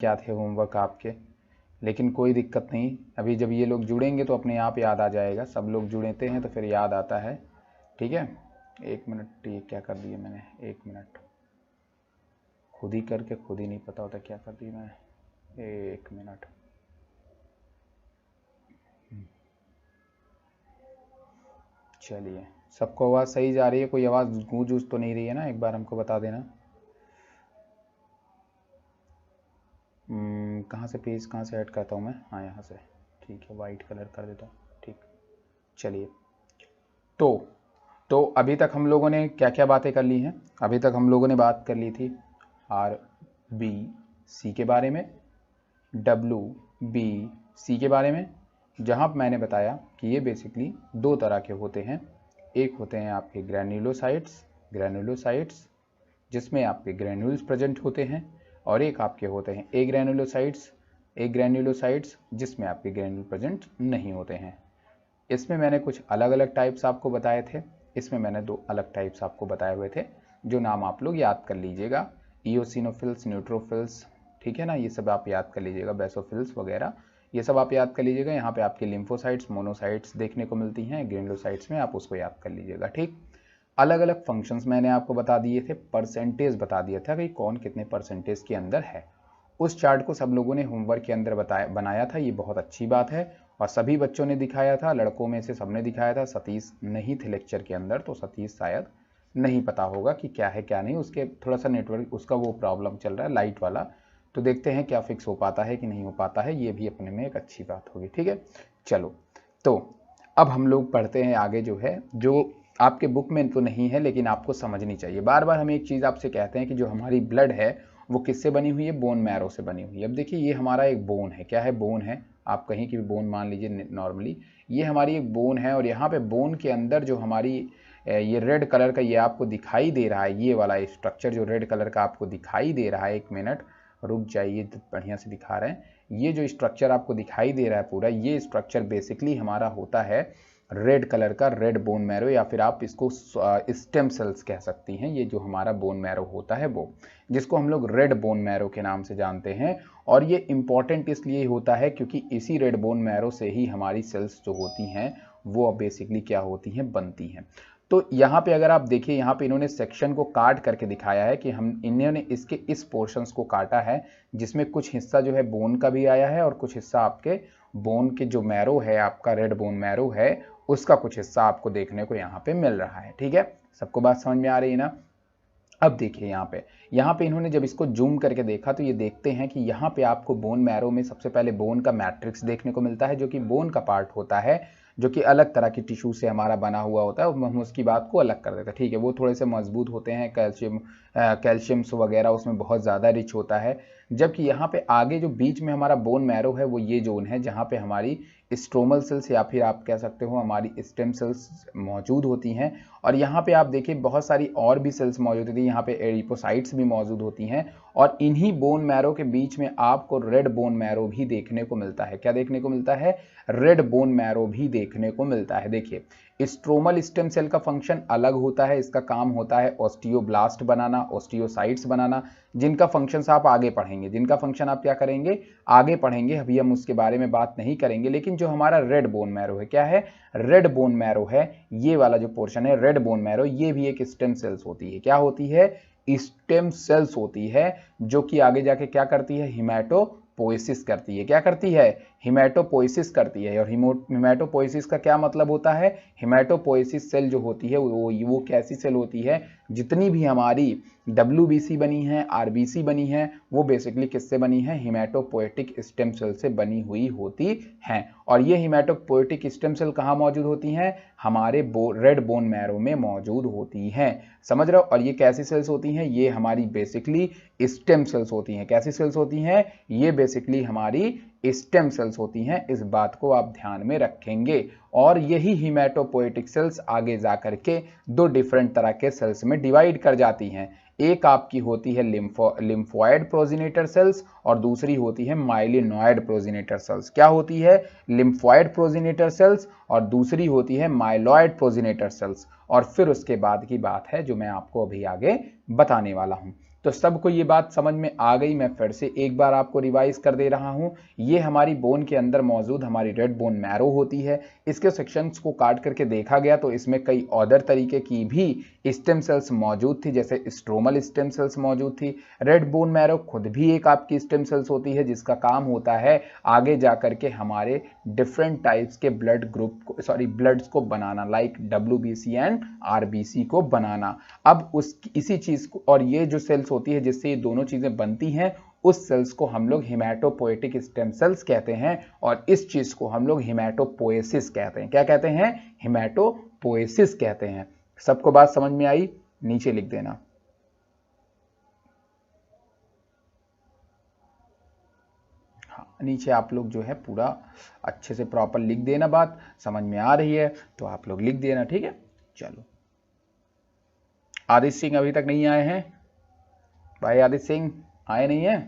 क्या थे होमवर्क आपके, लेकिन कोई दिक्कत नहीं, अभी जब ये लोग जुड़ेंगे तो अपने आप याद आ जाएगा। सब लोग जुड़ते हैं तो फिर याद आता है, ठीक है। 1 मिनट, ये क्या कर दिया मैंने, 1 मिनट, खुद ही करके खुद ही नहीं पता होता क्या कर दिया मैंने। 1 मिनट, चलिए, सबको आवाज़ सही जा रही है? कोई आवाज़ गूंज ऊज तो नहीं रही है ना? एक बार हमको बता देना। कहाँ से पेज कहाँ से ऐड करता हूँ मैं? हाँ, यहाँ से, ठीक है, वाइट कलर कर देता हूँ, ठीक। चलिए, तो अभी तक हम लोगों ने क्या क्या बातें कर ली हैं? अभी तक हम लोगों ने बात कर ली थी RBC के बारे में, WBC के बारे में, जहाँ मैंने बताया कि ये बेसिकली दो तरह के होते हैं। एक होते हैं आपके ग्रैन्युलोसाइट्स जिसमें आपके ग्रैन्यूल्स प्रेजेंट होते हैं, और एक आपके होते हैं एग्रैन्युलोसाइट्स जिसमें आपके ग्रैन्यूल प्रेजेंट नहीं होते हैं। इसमें मैंने कुछ अलग अलग टाइप्स आपको बताए थे, इसमें मैंने 2 अलग टाइप्स आपको बताए हुए थे, जो नाम आप लोग याद कर लीजिएगा, इओसिनोफिल्स, न्यूट्रोफिल्स, ठीक है ना, ये सब आप याद कर लीजिएगा, बेसोफिल्स वगैरह, ये सब आप याद कर लीजिएगा। यहाँ पे आपके लिम्फोसाइट्स, मोनोसाइट्स देखने को मिलती हैं, ग्रेनुलोसाइट्स में आप उसको याद कर लीजिएगा, ठीक। अलग अलग फंक्शंस मैंने आपको बता दिए थे, परसेंटेज बता दिया था कि कौन कितने परसेंटेज के अंदर है। उस चार्ट को सब लोगों ने होमवर्क के अंदर बनाया था, ये बहुत अच्छी बात है, और सभी बच्चों ने दिखाया था, लड़कों में से सबने दिखाया था। सतीश नहीं थे लेक्चर के अंदर, तो सतीश शायद नहीं पता होगा कि क्या है क्या नहीं, उसके थोड़ा सा नेटवर्क उसका वो प्रॉब्लम चल रहा है लाइट वाला, तो देखते हैं क्या फिक्स हो पाता है कि नहीं हो पाता है, ये भी अपने में एक अच्छी बात होगी, ठीक है। चलो, तो अब हम लोग पढ़ते हैं आगे, जो है जो आपके बुक में तो नहीं है लेकिन आपको समझनी चाहिए। बार बार हम एक चीज़ आपसे कहते हैं कि जो हमारी ब्लड है वो किससे बनी हुई है? बोन मैरो से बनी हुई है। अब देखिए, ये हमारा एक बोन है, क्या है? बोन है, आप कहीं की भी बोन मान लीजिए नॉर्मली, ये हमारी एक बोन है, और यहाँ पे बोन के अंदर जो हमारी ये रेड कलर का ये आपको दिखाई दे रहा है, ये वाला स्ट्रक्चर जो रेड कलर का आपको दिखाई दे रहा है, 1 मिनट रुक जाइए, बढ़िया से दिखा रहे हैं, ये जो स्ट्रक्चर आपको दिखाई दे रहा है पूरा, ये स्ट्रक्चर बेसिकली हमारा होता है रेड कलर का रेड बोन मैरो, या फिर आप इसको स्टेम सेल्स कह सकती हैं। ये जो हमारा बोन मैरो होता है वो, जिसको हम लोग रेड बोन मैरो के नाम से जानते हैं, और ये इंपॉर्टेंट इसलिए होता है क्योंकि इसी रेड बोन मैरो से ही हमारी सेल्स जो होती हैं वो बेसिकली क्या होती हैं? बनती हैं। तो यहाँ पे अगर आप देखिए, यहाँ पे इन्होंने सेक्शन को काट करके दिखाया है कि इन्होंने इसके इस पोर्शंस को काटा है, जिसमें कुछ हिस्सा जो है बोन का भी आया है, और कुछ हिस्सा आपके बोन के जो मैरो है, आपका रेड बोन मैरो है, उसका कुछ हिस्सा आपको देखने को यहाँ पे मिल रहा है, ठीक है। सबको बात समझ में आ रही है ना? अब देखिए, यहाँ पे इन्होंने जब इसको जूम करके देखा तो ये देखते हैं कि यहाँ पे आपको बोन मैरो में सबसे पहले बोन का मैट्रिक्स देखने को मिलता है, जो कि बोन का पार्ट होता है, जो कि अलग तरह की टिश्यू से हमारा बना हुआ होता है, हम उसकी बात को अलग कर देते हैं, ठीक है। वो थोड़े से मजबूत होते हैं, कैल्शियम्स वगैरह उसमें बहुत ज़्यादा रिच होता है। जबकि यहाँ पे आगे जो बीच में हमारा बोन मैरो है, वो ये जोन है जहाँ पे हमारी स्ट्रोमल सेल्स, या फिर आप कह सकते हो हमारी स्टेम सेल्स मौजूद होती हैं। और यहाँ पे आप देखिए बहुत सारी और भी सेल्स मौजूद होती हैं, यहाँ पे एडिपोसाइट्स भी मौजूद होती हैं, और इन्हीं बोन मैरो के बीच में आपको रेड बोन मैरो भी देखने को मिलता है। क्या देखने को मिलता है? रेड बोन मैरो भी देखने को मिलता है। देखिए, स्ट्रोमल स्टेम सेल का फंक्शन अलग होता है, इसका काम होता है ऑस्टियोब्लास्ट बनाना, ऑस्टियोसाइट्स बनाना, जिनका फंक्शन आप आगे पढ़ेंगे, जिनका फंक्शन आप क्या करेंगे? आगे पढ़ेंगे, अभी हम उसके बारे में बात नहीं करेंगे। लेकिन जो हमारा रेड बोन मैरो है, क्या है? रेड बोन मैरो है, ये वाला जो पोर्शन है रेड बोन मैरो, ये भी एक स्टेम सेल्स होती है। क्या होती है? स्टेम सेल्स होती है, जो कि आगे जाके क्या करती है? हिमेटोपोइसिस करती है। क्या करती है? हिमेटोपोइसिस करती है। और हिमेटोपोइसिस का क्या मतलब होता है? हिमेटोपोइसिस सेल जो होती है वो कैसी सेल होती है? जितनी भी हमारी WBC बनी है, RBC बनी है, वो बेसिकली किससे बनी है? हिमेटोपोएटिक स्टेम सेल से बनी हुई होती हैं। और ये हिमेटोपोएटिक स्टेम सेल कहाँ मौजूद होती हैं? हमारे रेड बोन मैरो में मौजूद होती हैं। समझ रहे हो? और ये कैसी सेल्स होती हैं? ये हमारी बेसिकली स्टेम सेल्स होती हैं। कैसी सेल्स होती हैं? ये बेसिकली हमारी स्टेम सेल्स होती हैं। इस बात को आप ध्यान में रखेंगे। और यही हिमेटोपोएटिक सेल्स आगे जाकर के 2 डिफरेंट तरह के सेल्स में डिवाइड कर जाती हैं। एक आपकी होती है लिम्फोइड प्रोजेनेटर सेल्स, और दूसरी होती है माइलिनॉइड प्रोजेनेटर सेल्स। क्या होती है? लिम्फोइड प्रोजेनेटर सेल्स, और दूसरी होती है माइलॉइड प्रोजेनेटर सेल्स। और फिर उसके बाद की बात है जो मैं आपको अभी आगे बताने वाला हूं। तो सबको ये बात समझ में आ गई। मैं फिर से एक बार आपको रिवाइज कर दे रहा हूं। ये हमारी बोन के अंदर मौजूद हमारी रेड बोन मैरो होती है। इसके सेक्शंस को काट करके देखा गया तो इसमें कई अदर तरीके की भी स्टेम सेल्स मौजूद थी, जैसे स्ट्रोमल स्टेम सेल्स मौजूद थी। रेड बोन मैरो खुद भी एक आपकी स्टेम सेल्स होती है जिसका काम होता है आगे जाकर के हमारे डिफरेंट टाइप्स के ब्लड ग्रुप को ब्लड्स को बनाना, लाइक WBC एंड RBC को बनाना। अब इसी चीज को, और ये जो सेल्स होती है जिससे ये दोनों चीजें बनती हैं, उस सेल्स को हम लोग हिमेटोपोएटिक स्टेम सेल्स कहते हैं और इस चीज को हम लोग हिमेटोपोएसिस कहते हैं। क्या कहते हैं? हिमेटोपोएसिस कहते हैं। सबको बात समझ में आई? नीचे लिख देना। हाँ, नीचे आप लोग जो है पूरा अच्छे से प्रॉपर लिख देना। बात समझ में आ रही है तो आप लोग लिख देना, ठीक है। चलो, आदित्य सिंह अभी तक नहीं आए हैं भाई? आदित्य सिंह आए नहीं है?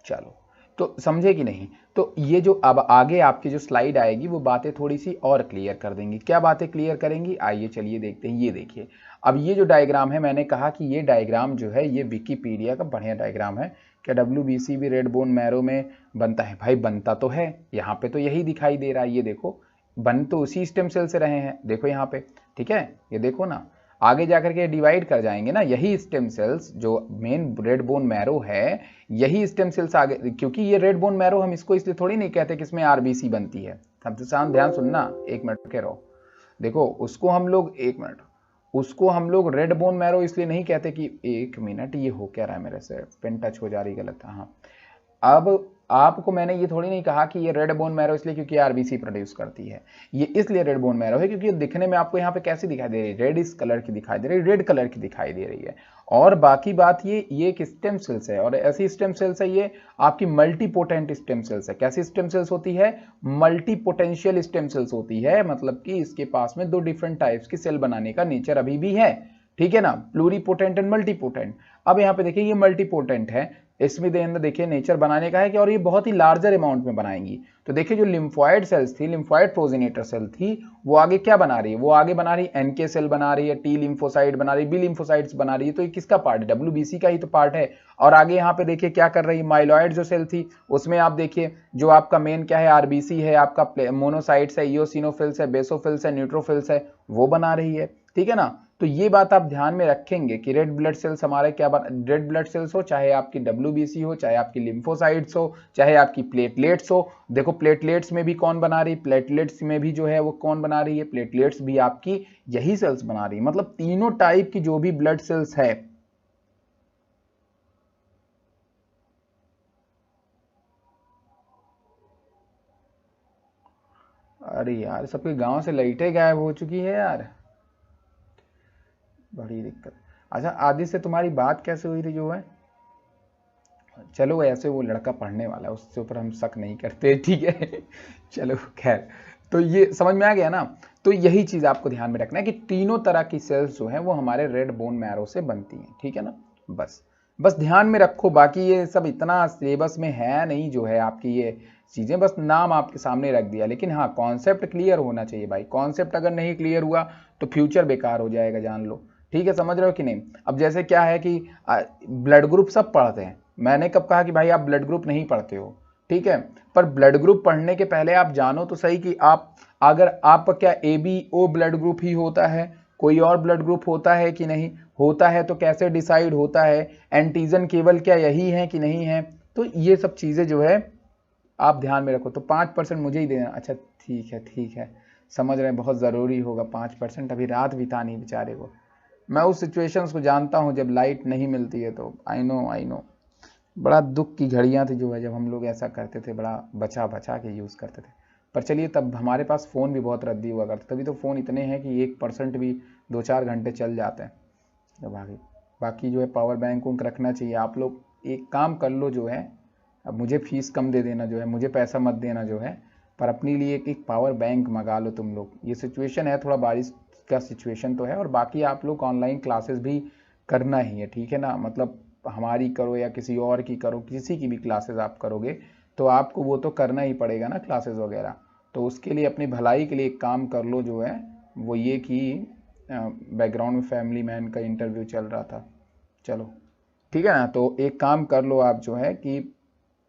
चलो, तो समझे कि नहीं? तो ये जो अब आगे आपकी जो स्लाइड आएगी वो बातें थोड़ी सी और क्लियर कर देंगी। क्या बातें क्लियर करेंगी? आइए चलिए देखते हैं। ये देखिए, अब ये जो डायग्राम है, मैंने कहा कि ये डायग्राम जो है ये विकिपीडिया का बढ़िया डायग्राम है। क्या WBC भी रेड बोन मैरो में बनता है? भाई बनता तो है, यहाँ पे तो यही दिखाई दे रहा है। ये देखो, बन तो उसी स्टेम सेल से रहे हैं, देखो यहाँ पे, ठीक है। ये देखो ना, आगे जाकर के डिवाइड कर जाएंगे ना, यही स्टेम सेल्स जो मेन रेड बोन मैरो है, यही स्टेम सेल्स आगे, क्योंकि ये रेड बोन मैरो हम इसको इसलिए थोड़ी नहीं कहते कि इसमें RBC बनती है। सबसे शांत ध्यान सुनना, एक मिनट के रहो। देखो, उसको हम लोग, एक मिनट, उसको हम लोग रेड बोन मैरो इसलिए नहीं कहते कि, एक मिनट, ये हो क्या रहा है मेरे से, पेन टच हो जा रही गलत। हाँ, अब आपको मैंने ये थोड़ी नहीं कहा कि ये रेड बोन मैरो इसलिए क्योंकि RBC प्रोड्यूस करती है। ये इसलिए रेड बोन मैरो है क्योंकि ये दिखने में आपको यहाँ पे कैसी दिखाई दे रही है? रेड इस कलर की दिखाई दे रही है, रेड कलर की दिखाई दे रही है। और बाकी बात ये एक स्टेम सेल्स है, और ऐसी स्टेम सेल्स है ये आपकी मल्टीपोटेंट स्टेम सेल्स है। कैसी स्टेम सेल्स होती है? मल्टी पोटेंशियल स्टेम सेल्स होती है, मतलब कि इसके पास में 2 डिफरेंट टाइप्स की सेल बनाने का नेचर अभी भी है, ठीक है ना। Pluripotent and multipotent. अब यहाँ पे देखिए, ये मल्टीपोटेंट है, इसमें देखिए नेचर बनाने का है कि, और ये बहुत ही लार्जर अमाउंट में बनाएंगी। तो देखिए, जो लिम्फॉइड सेल्स थी, लिम्फॉइड प्रोजेनेटर सेल थी, वो आगे क्या बना रही है? वो आगे बना रही है NK सेल बना रही है, T लिम्फोसाइट बना रही है, B लिम्फोसाइट्स बना रही है। तो ये किसका पार्ट है? WBC का ही तो पार्ट है। और आगे यहाँ पे देखिए क्या कर रही है, माइलॉइड जो सेल थी उसमें आप देखिए जो आपका मेन क्या है, RBC है, आपका मोनोसाइट्स है, इओसिनोफिल्स है, बेसोफिल्स है, न्यूट्रोफिल्स है, वो बना रही है, ठीक है ना। तो ये बात आप ध्यान में रखेंगे कि रेड ब्लड सेल्स हमारे क्या रेड ब्लड सेल्स हो, चाहे आपकी WBC हो, चाहे आपकी लिम्फोसाइट्स हो, चाहे आपकी प्लेटलेट्स हो। देखो प्लेटलेट्स में भी कौन बना रही, प्लेटलेट्स में भी जो है वो कौन बना रही है, प्लेटलेट्स भी आपकी यही सेल्स बना रही है। मतलब तीनों टाइप की जो भी ब्लड सेल्स है, अरे यार सबके गांव से लाइटें गायब हो चुकी है यार, बड़ी दिक्कत। अच्छा, आदि से तुम्हारी बात कैसे हुई थी जो है? चलो, ऐसे वो लड़का पढ़ने वाला है, उसके ऊपर हम शक नहीं करते, ठीक है। चलो खैर, तो ये समझ में आ गया ना। तो यही चीज आपको ध्यान में रखना है कि तीनों तरह की सेल्स जो हैं वो हमारे रेड बोन मैरो से बनती हैं, ठीक है ना। बस ध्यान में रखो, बाकी ये सब इतना सिलेबस में है नहीं जो है आपकी ये चीजें, बस नाम आपके सामने रख दिया। लेकिन हाँ, कॉन्सेप्ट क्लियर होना चाहिए भाई। कॉन्सेप्ट अगर नहीं क्लियर हुआ तो फ्यूचर बेकार हो जाएगा, जान लो, ठीक है। समझ रहे हो कि नहीं? अब जैसे क्या है कि ब्लड ग्रुप सब पढ़ते हैं, मैंने कब कहा कि भाई आप ब्लड ग्रुप नहीं पढ़ते हो, ठीक है। पर ब्लड ग्रुप पढ़ने के पहले आप जानो तो सही कि आप, अगर आपका क्या ABO ब्लड ग्रुप ही होता है, कोई और ब्लड ग्रुप होता है कि नहीं होता है, तो कैसे डिसाइड होता है, एंटीजन केवल क्या यही है कि नहीं है। तो ये सब चीजें जो है आप ध्यान में रखो। तो 5% मुझे ही देना। अच्छा ठीक है, समझ रहे हैं, बहुत ज़रूरी होगा 5%। अभी रात बिता नहीं बेचारे को, मैं उस सिचुएशंस को जानता हूँ जब लाइट नहीं मिलती है, तो आई नो बड़ा दुख की घड़ियाँ थी जो है जब हम लोग ऐसा करते थे, बड़ा बचा बचा के यूज़ करते थे। पर चलिए, तब हमारे पास फ़ोन भी बहुत रद्दी हुआ करते, तभी तो फ़ोन इतने हैं कि 1% भी 2-4 घंटे चल जाते हैं। तो बाकी जो है पावर बैंक उनक रखना चाहिए। आप लोग एक काम कर लो जो है, अब मुझे फीस कम दे देना जो है, मुझे पैसा मत देना जो है, पर अपने लिए एक पावर बैंक मंगा लो तुम लोग। ये सिचुएशन है, थोड़ा बारिश का सिचुएशन तो है, और बाकी आप लोग ऑनलाइन क्लासेस भी करना ही है, ठीक है ना। मतलब हमारी करो या किसी और की करो, किसी की भी क्लासेस आप करोगे तो आपको वो तो करना ही पड़ेगा ना, क्लासेस वगैरह। तो उसके लिए अपनी भलाई के लिए एक काम कर लो जो है वो ये कि बैकग्राउंड में फैमिली मैन का इंटरव्यू चल रहा था। चलो ठीक है ना, तो एक काम कर लो आप जो है कि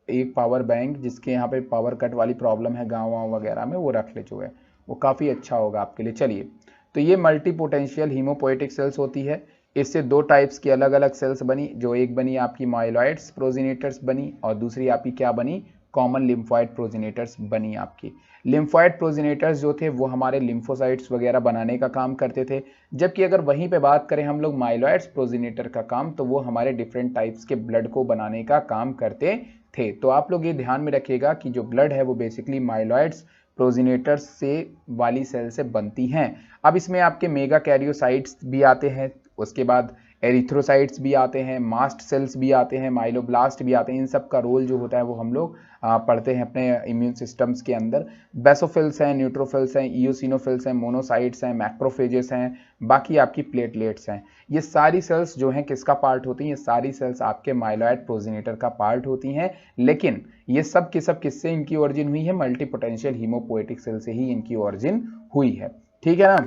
एक पावर बैंक जिसके यहाँ पे पावर कट वाली प्रॉब्लम है गाँव वाँव वगैरह में, वो रख ले जो है, वो काफ़ी अच्छा होगा आपके लिए। चलिए, तो ये मल्टी पोटेंशियल हीमोपोएटिक सेल्स होती है। इससे दो टाइप्स की अलग अलग सेल्स बनी, जो एक बनी आपकी माइलॉइड्स प्रोजिनेटर्स बनी और दूसरी आपकी क्या बनी, कॉमन लिम्फॉइड प्रोजिनेटर्स बनी आपकी। लिम्फॉइड प्रोजिनेटर्स जो थे वो हमारे लिम्फोसाइट्स वगैरह बनाने का काम करते थे, जबकि अगर वहीं पे बात करें हम लोग माइलॉइड्स प्रोजिनेटर का काम, तो वो हमारे डिफरेंट टाइप्स के ब्लड को बनाने का काम करते थे। तो आप लोग ये ध्यान में रखिएगा कि जो ब्लड है वो बेसिकली माइलॉइड्स प्रोजिनेटर्स से वाली सेल से बनती हैं। अब इसमें आपके मेगा कैरियोसाइट्स भी आते हैं, उसके बाद एरिथ्रोसाइट्स भी आते हैं, मास्ट सेल्स भी आते हैं, माइलोब्लास्ट भी आते हैं। इन सब का रोल जो होता है वो हम लोग पढ़ते हैं अपने इम्यून सिस्टम्स के अंदर। बेसोफिल्स हैं, न्यूट्रोफिल्स हैं, इयोसिनोफिल्स हैं, मोनोसाइट्स हैं, मैक्रोफेजेस हैं, बाकी आपकी प्लेटलेट्स हैं। ये सारी सेल्स जो हैं किसका पार्ट होती हैं, ये सारी सेल्स आपके माइलॉइड प्रोजिनेटर का पार्ट होती हैं। लेकिन ये सब के सब किससे इनकी ओरिजिन हुई है, मल्टी पोटेंशियल हीमोपोएटिक सेल से ही इनकी ओरिजिन हुई है। ठीक है ना।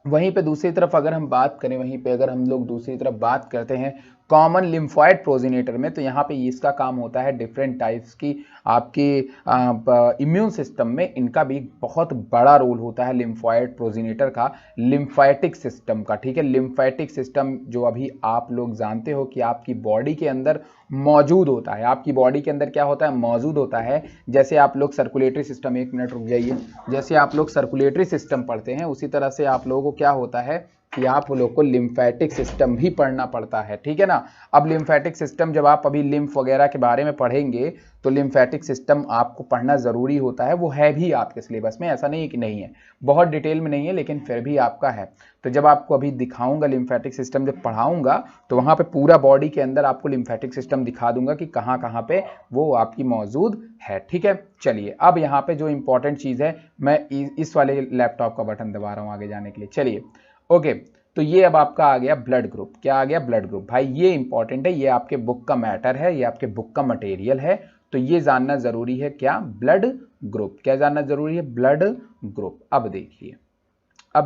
वहीं पे दूसरी तरफ अगर हम बात करें, वहीं पे अगर हम लोग दूसरी तरफ बात करते हैं कॉमन लिम्फॉइड प्रोजिनेटर में, तो यहाँ पे इसका काम होता है डिफरेंट टाइप्स की आपकी इम्यून सिस्टम में इनका भी बहुत बड़ा रोल होता है लिम्फॉइड प्रोजिनेटर का, लिम्फेटिक सिस्टम का। ठीक है, लिम्फेटिक सिस्टम जो अभी आप लोग जानते हो कि आपकी बॉडी के अंदर मौजूद होता है। आपकी बॉडी के अंदर क्या होता है, मौजूद होता है। जैसे आप लोग सर्कुलेटरी सिस्टम, एक मिनट रुक जाइए, जैसे आप लोग सर्कुलेटरी सिस्टम पढ़ते हैं उसी तरह से आप लोगों को क्या होता है कि आप लोग को लिम्फेटिक सिस्टम भी पढ़ना पड़ता है। ठीक है ना। अब लिम्फेटिक सिस्टम जब आप अभी लिम्फ वगैरह के बारे में पढ़ेंगे तो लिम्फेटिक सिस्टम आपको पढ़ना जरूरी होता है, वो है भी आपके सिलेबस में, ऐसा नहीं है कि नहीं है, बहुत डिटेल में नहीं है लेकिन फिर भी आपका है। तो जब आपको अभी दिखाऊंगा लिम्फेटिक सिस्टम, जब पढ़ाऊंगा तो वहां पे पूरा बॉडी के अंदर आपको लिम्फेटिक सिस्टम दिखा दूंगा कि कहां कहां पे वो आपकी मौजूद है। ठीक है, चलिए अब यहाँ पे जो इंपॉर्टेंट चीज है, मैं इस वाले लैपटॉप का बटन दबा रहा हूं आगे जाने के लिए। चलिए ओके, तो ये अब आपका आ गया ब्लड ग्रुप। क्या आ गया, ब्लड ग्रुप। भाई ये इंपॉर्टेंट है, ये आपके बुक का मैटर है, ये आपके बुक का मटेरियल है, तो ये जानना जरूरी है। क्या, ब्लड ग्रुप। क्या जानना जरूरी है, ब्लड ग्रुप। अब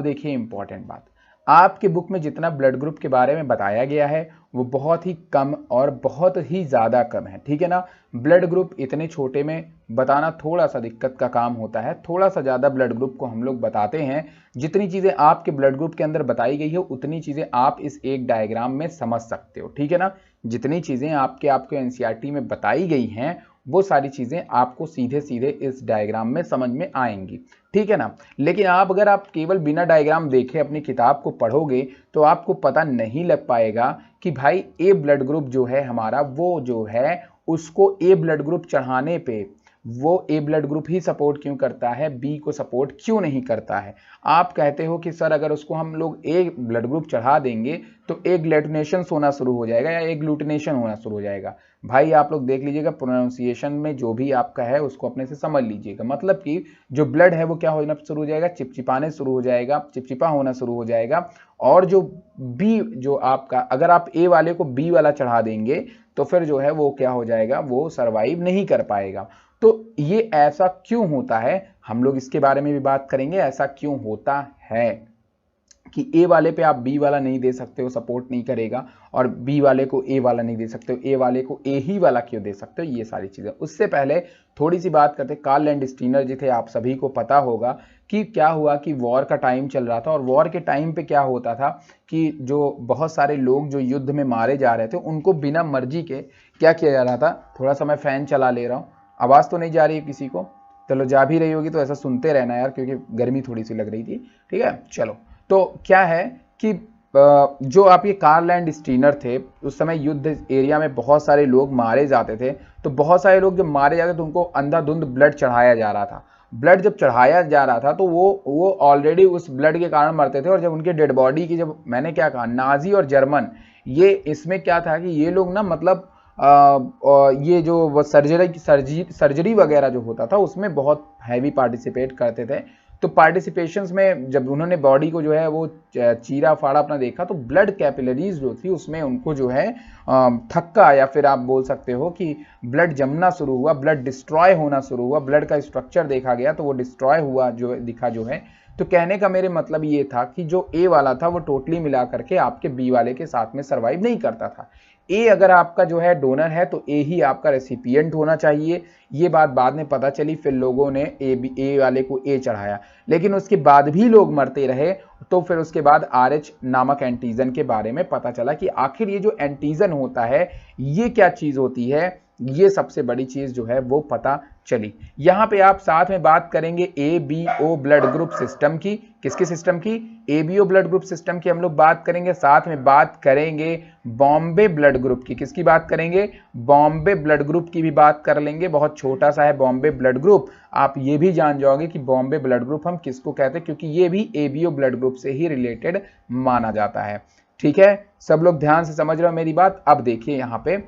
देखिए इंपॉर्टेंट बात, आपके बुक में जितना ब्लड ग्रुप के बारे में बताया गया है वो बहुत ही कम और बहुत ही ज्यादा कम है। ठीक है ना। ब्लड ग्रुप इतने छोटे में बताना थोड़ा सा दिक्कत का काम होता है, थोड़ा सा ज्यादा ब्लड ग्रुप को हम लोग बताते हैं। जितनी चीजें आपके ब्लड ग्रुप के अंदर बताई गई है उतनी चीजें आप इस एक डायग्राम में समझ सकते हो। ठीक है ना। जितनी चीजें आपके एनसीईआरटी में बताई गई हैं वो सारी चीजें आपको सीधे सीधे इस डायग्राम में समझ में आएंगी। ठीक है ना। लेकिन अगर आप केवल बिना डायग्राम देखे अपनी किताब को पढ़ोगे तो आपको पता नहीं लग पाएगा कि भाई ए ब्लड ग्रुप जो है हमारा, वो जो है उसको ए ब्लड ग्रुप चढ़ाने पे वो ए ब्लड ग्रुप ही सपोर्ट क्यों करता है, बी को सपोर्ट क्यों नहीं करता है। आप कहते हो कि सर अगर उसको हम लोग ए ब्लड ग्रुप चढ़ा देंगे तो एग्लूटिनेशन होना शुरू हो जाएगा या एग्लूटिनेशन होना शुरू हो जाएगा। भाई आप लोग देख लीजिएगा, प्रोनाउंसिएशन में जो भी आपका है उसको अपने से समझ लीजिएगा। मतलब कि जो ब्लड है वो क्या होना शुरू हो जाएगा, चिपचिपाने शुरू हो जाएगा, चिपचिपा होना शुरू हो जाएगा। और जो बी जो आपका, अगर आप ए वाले को बी वाला चढ़ा देंगे तो फिर जो है वो क्या हो जाएगा, वो सरवाइव नहीं कर पाएगा। तो ये ऐसा क्यों होता है, हम लोग इसके बारे में भी बात करेंगे, ऐसा क्यों होता है कि ए वाले पे आप बी वाला नहीं दे सकते हो, सपोर्ट नहीं करेगा, और बी वाले को ए वाला नहीं दे सकते हो, ए वाले को ए ही वाला क्यों दे सकते हो, ये सारी चीजें। उससे पहले थोड़ी सी बात करते, कार्ल लैंडस्टीनर जी थे, आप सभी को पता होगा कि क्या हुआ कि वॉर का टाइम चल रहा था, और वॉर के टाइम पे क्या होता था कि जो बहुत सारे लोग जो युद्ध में मारे जा रहे थे उनको बिना मर्जी के क्या किया जा रहा था। थोड़ा सा मैं फैन चला ले रहा हूँ, आवाज तो नहीं जा रही है किसी को, चलो जा भी रही होगी तो ऐसा सुनते रहना यार, क्योंकि गर्मी थोड़ी सी लग रही थी। ठीक है, चलो। तो क्या है कि जो आप ये कार्ल लैंडस्टीनर थे, उस समय युद्ध एरिया में बहुत सारे लोग मारे जाते थे, तो बहुत सारे लोग जब मारे जाते तो उनको अंधाधुंध ब्लड चढ़ाया जा रहा था। ब्लड जब चढ़ाया जा रहा था तो वो ऑलरेडी उस ब्लड के कारण मरते थे, और जब उनके डेड बॉडी की, जब मैंने क्या कहा, नाजी और जर्मन, ये इसमें क्या था कि ये लोग ना मतलब ये जो सर्जरी वगैरह जो होता था उसमें बहुत हैवी पार्टिसिपेट करते थे। तो पार्टिसिपेशंस में जब उन्होंने बॉडी को जो है वो चीरा फाड़ा अपना देखा, तो ब्लड कैपिलरीज जो थी उसमें उनको जो है थक्का, या फिर आप बोल सकते हो कि ब्लड जमना शुरू हुआ, ब्लड डिस्ट्रॉय होना शुरू हुआ, ब्लड का स्ट्रक्चर देखा गया तो वो डिस्ट्रॉय हुआ जो दिखा जो है। तो कहने का मेरे मतलब ये था कि जो ए वाला था वो टोटली मिला करके आपके बी वाले के साथ में सर्वाइव नहीं करता था। ए अगर आपका जो है डोनर है तो ए ही आपका रेसिपिएंट होना चाहिए। ये बात बाद में पता चली, फिर लोगों ने ए वाले को ए चढ़ाया, लेकिन उसके बाद भी लोग मरते रहे। तो फिर उसके बाद RH नामक एंटीजन के बारे में पता चला कि आखिर ये जो एंटीजन होता है ये क्या चीज होती है, ये सबसे बड़ी चीज जो है वो पता चली। यहां पे आप साथ में बात करेंगे ABO ब्लड ग्रुप सिस्टम की। किसके सिस्टम की? ABO ब्लड ग्रुप सिस्टम की हम लोग बात करेंगे। साथ में बात करेंगे बॉम्बे ब्लड ग्रुप की। किसकी बात करेंगे? बॉम्बे ब्लड ग्रुप की भी बात कर लेंगे। बहुत छोटा सा है बॉम्बे ब्लड ग्रुप, आप ये भी जान जाओगे कि बॉम्बे ब्लड ग्रुप हम किसको कहते हैं, क्योंकि ये भी ABO ब्लड ग्रुप से ही रिलेटेड माना जाता है। ठीक है, सब लोग ध्यान से समझ रहे हो मेरी बात। अब देखिए यहाँ पे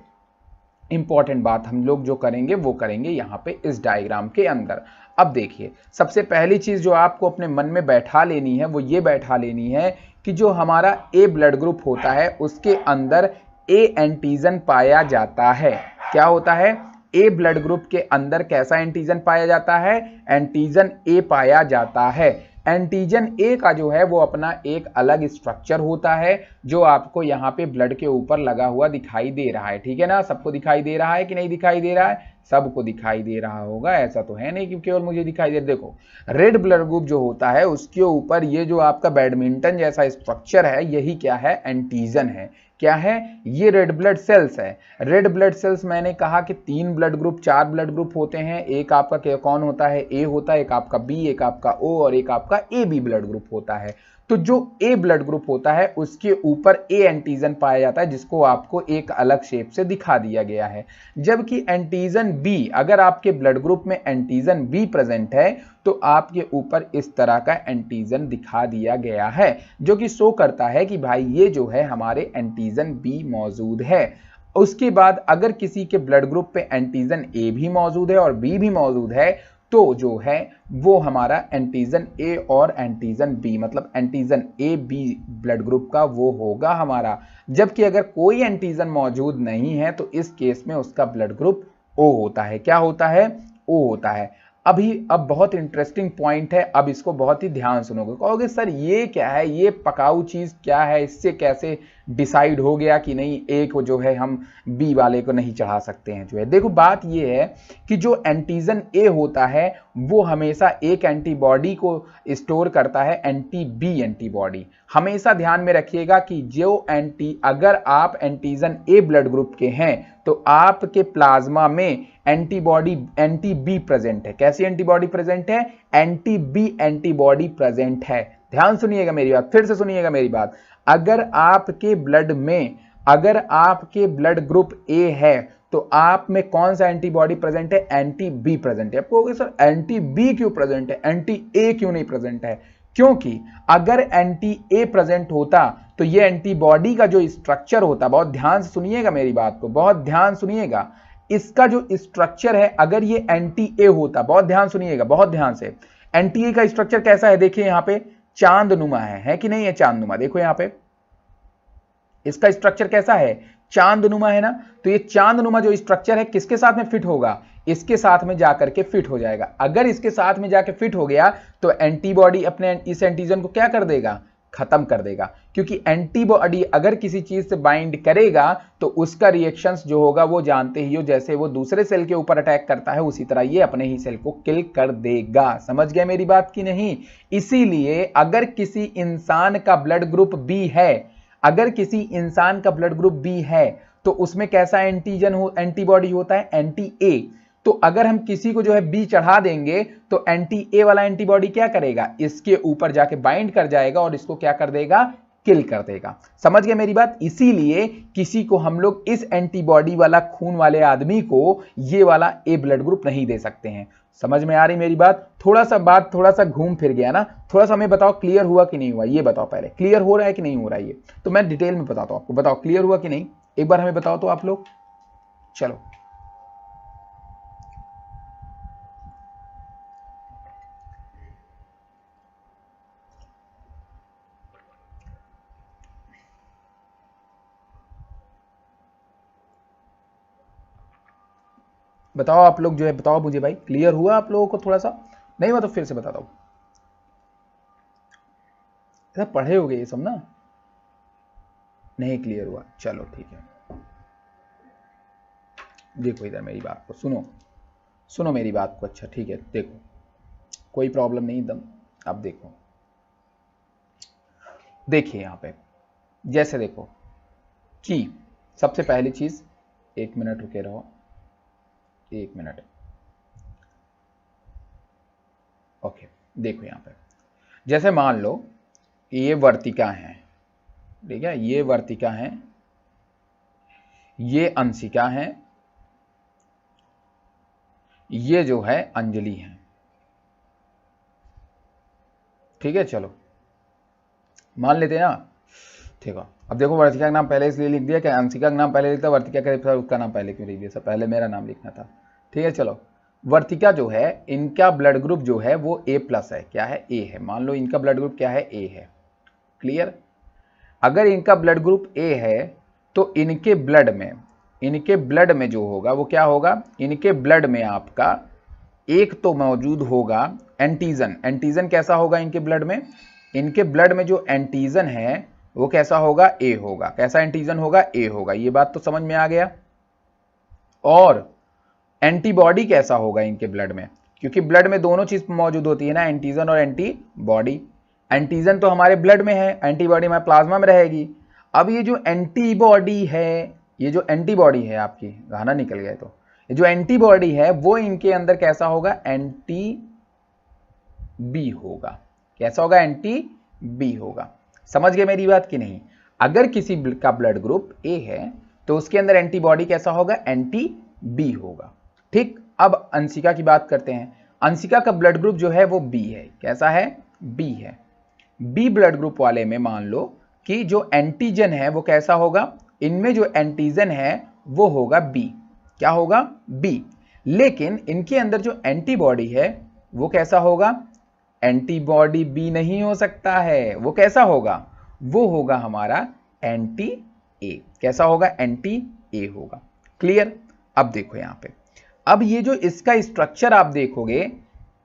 इंपॉर्टेंट बात हम लोग जो करेंगे वो करेंगे यहाँ पे इस डायग्राम के अंदर। अब देखिए, सबसे पहली चीज जो आपको अपने मन में बैठा लेनी है वो ये बैठा लेनी है कि जो हमारा ए ब्लड ग्रुप होता है उसके अंदर ए एंटीजन पाया जाता है। क्या होता है? ए ब्लड ग्रुप के अंदर कैसा एंटीजन पाया जाता है? एंटीजन ए पाया जाता है। एंटीजन ए का जो है वो अपना एक अलग स्ट्रक्चर होता है जो आपको यहाँ पे ब्लड के ऊपर लगा हुआ दिखाई दे रहा है। ठीक है ना, सबको दिखाई दे रहा है कि नहीं दिखाई दे रहा है? सबको दिखाई दे रहा होगा, ऐसा तो है नहीं कि केवल मुझे दिखाई दे। देखो, रेड ब्लड ग्रुप जो होता है उसके ऊपर ये जो आपका बैडमिंटन जैसा स्ट्रक्चर है यही क्या है? एंटीजन है। क्या है? ये रेड ब्लड सेल्स है। रेड ब्लड सेल्स मैंने कहा कि 3 ब्लड ग्रुप 4 ब्लड ग्रुप होते हैं। एक आपका कौन होता है? ए होता है, एक आपका बी, एक आपका ओ और एक आपका ए बी ब्लड ग्रुप होता है। तो जो ए ब्लड ग्रुप होता है उसके ऊपर ए एंटीजन पाया जाता है जिसको आपको एक अलग शेप से दिखा दिया गया है। जबकि एंटीजन बी, अगर आपके ब्लड ग्रुप में एंटीजन बी प्रेजेंट है तो आपके ऊपर इस तरह का एंटीजन दिखा दिया गया है जो कि शो करता है कि भाई ये जो है हमारे एंटीजन बी मौजूद है। उसके बाद अगर किसी के ब्लड ग्रुप पे एंटीजन ए भी मौजूद है और बी भी मौजूद है तो जो है वो हमारा एंटीजन ए और एंटीजन बी, मतलब antigen A B blood group का वो होगा हमारा। जबकि अगर कोई एंटीजन मौजूद नहीं है तो इस केस में उसका ब्लड ग्रुप ओ होता है। क्या होता है? ओ होता है। अब बहुत इंटरेस्टिंग पॉइंट है, अब इसको बहुत ही ध्यान सुनोगे। कहोगे सर ये क्या है, ये पकाऊ चीज क्या है, इससे कैसे डिसाइड हो गया कि नहीं ए को जो है हम बी वाले को नहीं चढ़ा सकते हैं? जो है देखो, बात ये है कि जो एंटीजन ए होता है वो हमेशा एक एंटीबॉडी को स्टोर करता है, एंटी बी एंटीबॉडी। हमेशा ध्यान में रखिएगा कि जो अगर आप एंटीजन ए ब्लड ग्रुप के हैं तो आपके प्लाज्मा में एंटीबॉडी एंटी बी प्रेजेंट है। कैसी एंटीबॉडी प्रेजेंट है? एंटी बी एंटीबॉडी प्रेजेंट है। ध्यान सुनिएगा मेरी बात, फिर से सुनिएगा मेरी बात। अगर आपके ब्लड ग्रुप ए है तो आप में कौन सा एंटीबॉडी प्रेजेंट है? एंटी बी प्रेजेंट है। आपको कहोगे सर एंटी बी क्यों प्रेजेंट है, एंटी ए क्यों नहीं प्रेजेंट है? क्योंकि अगर एंटी ए प्रेजेंट होता तो ये एंटीबॉडी का जो स्ट्रक्चर होता, बहुत ध्यान से सुनिएगा मेरी बात को, बहुत ध्यान सुनिएगा, इसका जो स्ट्रक्चर है अगर ये एंटी ए होता, बहुत ध्यान सुनिएगा, बहुत ध्यान से, एंटी ए का स्ट्रक्चर कैसा है? देखिए यहां पे चांदनुमा है कि नहीं है? चांदनुमा देखो यहां पे इसका स्ट्रक्चर कैसा है? चांदनुमा है ना। तो ये चांदनुमा जो स्ट्रक्चर है किसके साथ में फिट होगा? इसके साथ में जाकर के फिट हो जाएगा। अगर इसके साथ में जाके फिट हो गया तो एंटीबॉडी अपने इस एंटीजन को क्या कर देगा? खत्म कर देगा। क्योंकि एंटीबॉडी अगर किसी चीज से बाइंड करेगा तो उसका रिएक्शंस जो होगा वो जानते ही हो, जैसे वो दूसरे सेल के ऊपर अटैक करता है उसी तरह ये अपने ही सेल को किल कर देगा। समझ गए मेरी बात की नहीं? इसीलिए अगर किसी इंसान का ब्लड ग्रुप बी है, अगर किसी इंसान का ब्लड ग्रुप बी है तो उसमें कैसा एंटीबॉडी होता है? Anti A. तो अगर हम किसी को जो है बी चढ़ा देंगे तो एंटी ए वाला एंटीबॉडी क्या करेगा? इसके ऊपर जाके बाइंड कर जाएगा और इसको क्या कर देगा? किल कर देगा। समझ गए मेरी बात? इसीलिए किसी को हम लोग इस एंटीबॉडी वाला खून वाले आदमी को ये वाला ए ब्लड ग्रुप नहीं दे सकते हैं। समझ में आ रही मेरी बात? थोड़ा सा घूम फिर गया ना, थोड़ा सा हमें बताओ क्लियर हुआ कि नहीं हुआ? ये बताओ पहले, क्लियर हो रहा है कि नहीं हो रहा है? ये तो मैं डिटेल में बताता हूं आपको। बताओ क्लियर हुआ कि नहीं, एक बार हमें बताओ तो आप लोग। चलो बताओ आप लोग जो है, बताओ मुझे भाई, क्लियर हुआ आप लोगों को? थोड़ा सा नहीं हुआ तो फिर से बताता हूं। ऐसा पढ़े होगे ये सब ना, नहीं क्लियर हुआ, चलो ठीक है। देखो इधर मेरी बात को सुनो मेरी बात को, अच्छा ठीक है, देखो कोई प्रॉब्लम नहीं एकदम। अब देखिए यहां पे, जैसे देखो कि सबसे पहली चीज, 1 मिनट रुके रहो, 1 मिनट, ओके। देखो यहां पे जैसे मान लो ये वर्तिका है, ठीक है, ये वर्तिका है, ये अंशिका है, ये जो है अंजलि है, ठीक है। चलो मान लेते हैं ना, ठीक है। अब देखो वर्तिका का नाम पहले इसलिए लिख दिया कि अंशिका का नाम पहले लिखता, वर्तिका का उसका नाम पहले क्यों लिख दिया, सब पहले मेरा नाम लिखना था, ठीक है। चलो वर्तिका जो है इनका ब्लड ग्रुप जो है वो A+ है, क्या है, A है। मान लो इनका ब्लड ग्रुप क्या है, A है, क्लियर। अगर इनका ब्लड ग्रुप A है तो इनके ब्लड में जो होगा वो क्या होगा, इनके ब्लड में आपका एक तो मौजूद होगा एंटीजन। एंटीजन कैसा होगा इनके ब्लड में, इनके ब्लड में जो एंटीजन है वो कैसा होगा, A होगा। कैसा एंटीजन होगा, A होगा। ये बात तो समझ में आ गया। और एंटीबॉडी कैसा होगा इनके ब्लड में, क्योंकि ब्लड में दोनों चीज मौजूद होती है ना, एंटीजन और एंटीबॉडी। एंटीजन तो हमारे ब्लड में है, एंटीबॉडी हमारे प्लाज्मा में रहेगी। अब ये जो एंटीबॉडी है, ये जो एंटीबॉडी है आपकी, गाना निकल गया, तो ये जो एंटीबॉडी है वो इनके अंदर कैसा होगा, एंटी बी होगा। कैसा होगा, एंटी बी होगा। समझ गए मेरी बात कि नहीं। अगर किसी का ब्लड ग्रुप ए है तो उसके अंदर एंटीबॉडी कैसा होगा, एंटी बी होगा, ठीक। अब अंशिका की बात करते हैं। अंशिका का ब्लड ग्रुप जो है वो बी है। कैसा है, बी है। बी ब्लड ग्रुप वाले में मान लो कि जो एंटीजन है वो कैसा होगा, इनमें जो एंटीजन है वो होगा बी। क्या होगा, बी। लेकिन इनके अंदर जो एंटीबॉडी है वो कैसा होगा, एंटीबॉडी बी नहीं हो सकता है। वो कैसा होगा, वो होगा हमारा एंटी ए। कैसा होगा, एंटी ए होगा, क्लियर। अब देखो यहां पे, अब ये जो इसका स्ट्रक्चर आप देखोगे,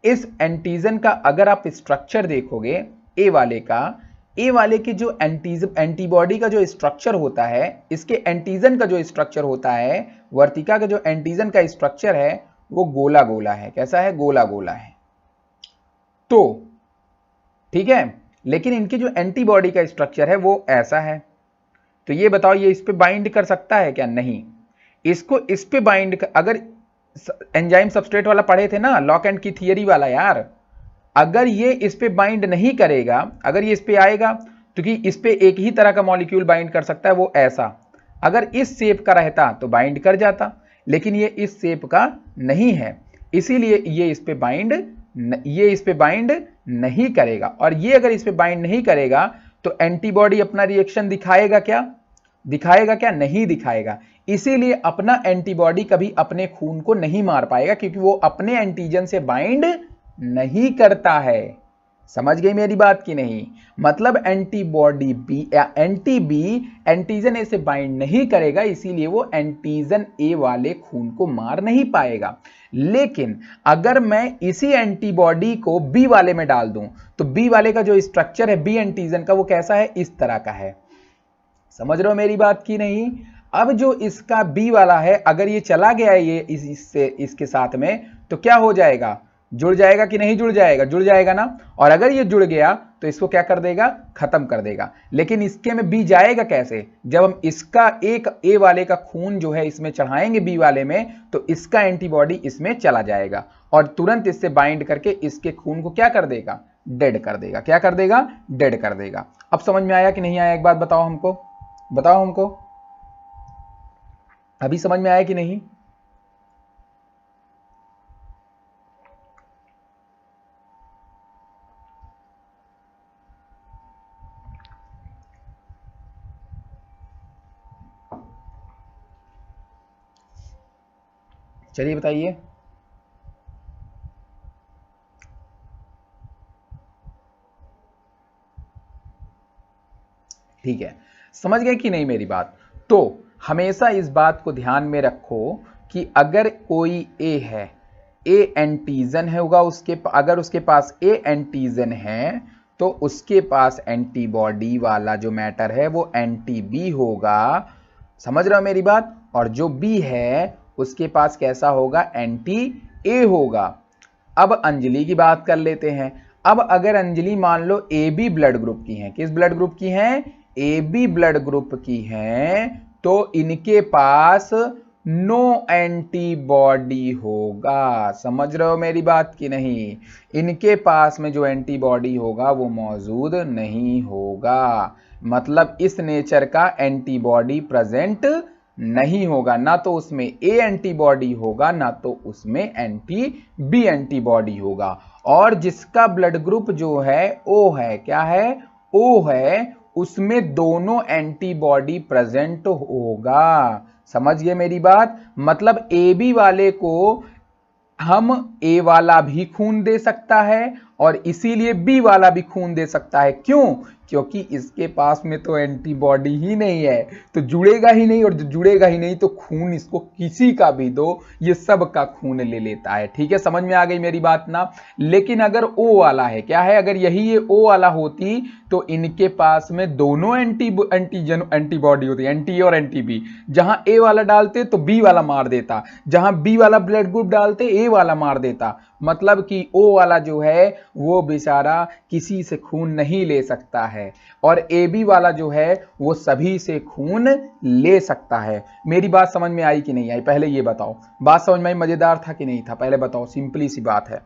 इस एंटीजन का अगर आप स्ट्रक्चर देखोगे ए वाले का, ए वाले के जो एंटीबॉडी का जो स्ट्रक्चर होता है, इसके एंटीजन का जो स्ट्रक्चर होता है, वर्तिका का जो एंटीजन का स्ट्रक्चर है वो गोला गोला है। कैसा है, गोला गोला है, तो ठीक है। लेकिन इनकी जो एंटीबॉडी का स्ट्रक्चर है वो ऐसा है। तो ये बताओ ये इस पे बाइंड कर सकता है क्या, नहीं। इसको इस पे बाइंड अगर एंजाइम सबस्ट्रेट वाला पढ़े थे ना, लॉक एंड की थियरी वाला यार, अगर ये इस पे बाइंड नहीं करेगा, अगर ये इस पे आएगा तो कि इस पे एक ही तरह का मॉलिक्यूल बाइंड कर सकता है, वो ऐसा। अगर इस शेप का रहता तो बाइंड कर जाता, लेकिन ये इस शेप का नहीं है, इसीलिए ये इस पे बाइंड नहीं करेगा। और ये अगर इस पे बाइंड नहीं करेगा तो एंटीबॉडी अपना रिएक्शन दिखाएगा क्या, नहीं दिखाएगा। इसीलिए अपना एंटीबॉडी कभी अपने खून को नहीं मार पाएगा, क्योंकि वो अपने एंटीजन से बाइंड नहीं करता है। समझ गई मेरी बात की नहीं। मतलब एंटीबॉडी बी या एंटी बी एंटीजन ए से बाइंड नहीं करेगा, इसीलिए वो एंटीजन ए वाले खून को मार नहीं पाएगा। लेकिन अगर मैं इसी एंटीबॉडी को बी वाले में डाल दूं तो बी वाले का जो स्ट्रक्चर है बी एंटीजन का, वो कैसा है, इस तरह का है। समझ रहे हो मेरी बात की नहीं। अब जो इसका बी वाला है, अगर ये चला गया ये इसके साथ में, तो क्या हो जाएगा, जुड़ जाएगा कि नहीं जुड़ जाएगा, जुड़ जाएगा ना। और अगर ये जुड़ गया तो इसको क्या कर देगा, खत्म कर देगा। लेकिन इसके में बी जाएगा कैसे, जब हम इसका एक ए वाले का खून जो है इसमें चढ़ाएंगे बी वाले में, तो इसका एंटीबॉडी इसमें चला जाएगा और तुरंत इससे बाइंड करके इसके खून को क्या कर देगा, डेड कर देगा। क्या कर देगा, डेड कर देगा। अब समझ में आया कि नहीं आया, एक बात बताओ हमको, अभी समझ में आया कि नहीं। चलिए बताइए। ठीक है, समझ गए कि नहीं मेरी बात। तो हमेशा इस बात को ध्यान में रखो कि अगर कोई ए है, ए एंटीजन है होगा उसके, अगर उसके पास ए एंटीजन है तो उसके पास एंटीबॉडी वाला जो मैटर है वो एंटी बी होगा। समझ रहे हो मेरी बात? और जो बी है उसके पास कैसा होगा? एंटी ए होगा। अब अंजलि की बात कर लेते हैं। अब अगर अंजलि मान लो ए बी ब्लड ग्रुप की हैं, किस ब्लड ग्रुप की हैं? ए बी ब्लड ग्रुप की हैं, तो इनके पास नो एंटीबॉडी होगा। समझ रहे हो मेरी बात की नहीं? इनके पास में जो एंटीबॉडी होगा वो मौजूद नहीं होगा, मतलब इस नेचर का एंटीबॉडी प्रेजेंट नहीं होगा। ना तो उसमें ए एंटीबॉडी होगा, ना तो उसमें एंटी बी एंटीबॉडी होगा। और जिसका ब्लड ग्रुप जो है ओ है, क्या है? ओ है, उसमें दोनों एंटीबॉडी प्रेजेंट होगा। समझ गए मेरी बात? मतलब ए बी वाले को हम ए वाला भी खून दे सकता है और इसीलिए बी वाला भी खून दे सकता है। क्यों? क्योंकि इसके पास में तो एंटीबॉडी ही नहीं है, तो जुड़ेगा ही नहीं, और जो जुड़ेगा ही नहीं तो खून इसको किसी का भी दो ये सब का खून ले लेता है। ठीक है, समझ में आ गई मेरी बात ना? लेकिन अगर ओ वाला है, क्या है? अगर यही ये ओ वाला होती तो इनके पास में दोनों एंटीबॉडी होती, एंटी ए और एंटी बी। जहां ए वाला डालते तो बी वाला मार देता, जहां बी वाला ब्लड ग्रुप डालते ए वाला मार देता। मतलब कि ओ वाला जो है वो बेचारा किसी से खून नहीं ले सकता है, और ए बी वाला जो है वो सभी से खून ले सकता है। मेरी बात समझ में आई कि नहीं आई? पहले ये बताओ, बात समझ में आई? मजेदार था कि नहीं था? पहले बताओ, सिंपली सी बात है।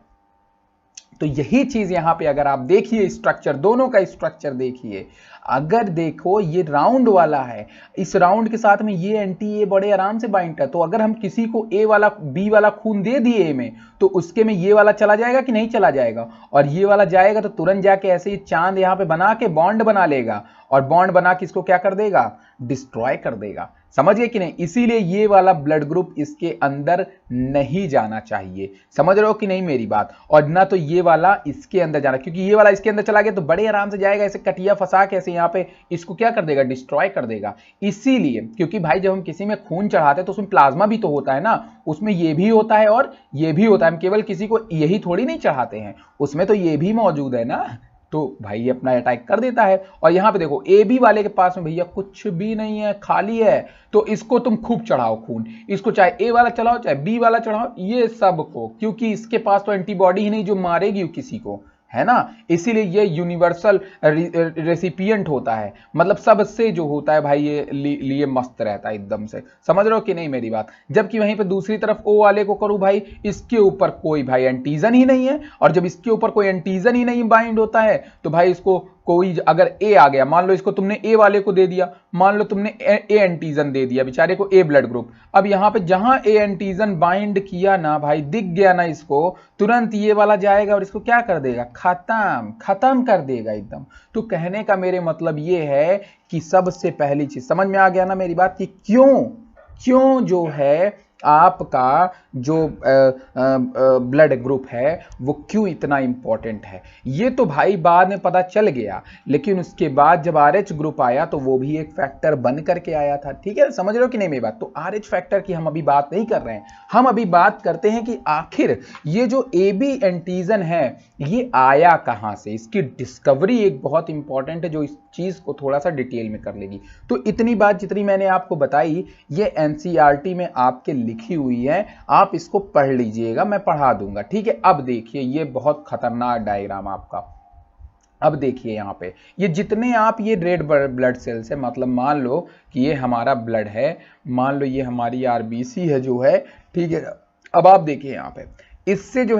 तो यही चीज यहां पे अगर आप देखिए, स्ट्रक्चर दोनों का स्ट्रक्चर देखिए, अगर देखो ये राउंड वाला है, इस राउंड के साथ में ये एंटी ए बड़े आराम से बाइंड है, तो अगर हम किसी को ए वाला बी वाला खून दे दिए ए में, तो उसके में ये वाला चला जाएगा कि नहीं चला जाएगा? और ये वाला जाएगा तो तुरंत जाके ऐसे ही चांद यहां पे बना के बॉन्ड बना लेगा, और बॉन्ड बना के इसको क्या कर देगा? डिस्ट्रॉय कर देगा। समझ गए कि नहीं? इसीलिए ये वाला ब्लड ग्रुप इसके अंदर नहीं जाना चाहिए। समझ रहे हो कि नहीं मेरी बात? और ना तो ये वाला इसके अंदर जाना, क्योंकि ये वाला इसके अंदर चला गया तो बड़े आराम से जाएगा, ऐसे कटिया फंसा के ऐसे यहाँ पे इसको क्या कर देगा? डिस्ट्रॉय कर देगा। इसीलिए, क्योंकि भाई जब हम किसी में खून चढ़ाते हैं तो उसमें प्लाज्मा भी तो होता है ना, उसमें ये भी होता है और ये भी होता है। हम केवल किसी को यही थोड़ी नहीं चढ़ाते हैं, उसमें तो ये भी मौजूद है ना, तो भाई अपना अटैक कर देता है। और यहां पे देखो ए बी वाले के पास में भैया कुछ भी नहीं है, खाली है, तो इसको तुम खूब चढ़ाओ खून, इसको चाहे ए वाला चढ़ाओ चाहे बी वाला चढ़ाओ, ये सब को, क्योंकि इसके पास तो एंटीबॉडी ही नहीं जो मारेगी किसी को, है ना? इसीलिए ये यूनिवर्सल रेसिपिएंट होता है, मतलब सबसे जो होता है भाई ये लिए मस्त रहता है एकदम से। समझ रहे हो कि नहीं मेरी बात? जबकि वहीं पे दूसरी तरफ ओ वाले को करूं भाई, इसके ऊपर कोई भाई एंटीजन ही नहीं है, और जब इसके ऊपर कोई एंटीजन ही नहीं बाइंड होता है तो भाई इसको कोई अगर ए आ गया, मान लो इसको तुमने ए वाले को दे दिया, मान लो तुमने ए एंटीजन दे दिया बेचारे को, ए ब्लड ग्रुप, अब यहां पे जहां ए एंटीजन बाइंड किया ना भाई, दिख गया ना इसको, तुरंत ये वाला जाएगा और इसको क्या कर देगा? खत्म कर देगा एकदम। तो कहने का मेरे मतलब ये है कि सबसे पहली चीज समझ में आ गया ना मेरी बात, कि क्यों जो है आपका जो ब्लड ग्रुप है वो क्यों इतना इंपॉर्टेंट है। ये तो भाई बाद में पता चल गया, लेकिन उसके बाद जब RH ग्रुप आया तो वो भी एक फैक्टर बन करके आया था। ठीक है, समझ रहे हो कि नहीं मेरी बात? तो RH फैक्टर की हम अभी बात नहीं कर रहे हैं, हम अभी बात करते हैं कि आखिर ये जो AB एंटीजन है ये आया कहां से। इसकी डिस्कवरी एक बहुत इंपॉर्टेंट है जो इस चीज को थोड़ा सा डिटेल में कर लेगी। तो इतनी बात जितनी मैंने आपको बताई ये NCERT में आपके लिखी हुई है, आप इसको पढ़ लीजिएगा, मैं पढ़ा दूंगा। ठीक है, अब देखिए ये बहुत खतरनाक डायग्राम आपका। अब देखिए यहाँ पे ये जितने आप ये रेड ब्लड सेल्स है, मतलब मान लो कि ये हमारा ब्लड है, मान लो ये हमारी RBC है जो है, ठीक है। अब आप देखिए यहाँ पे इससे जो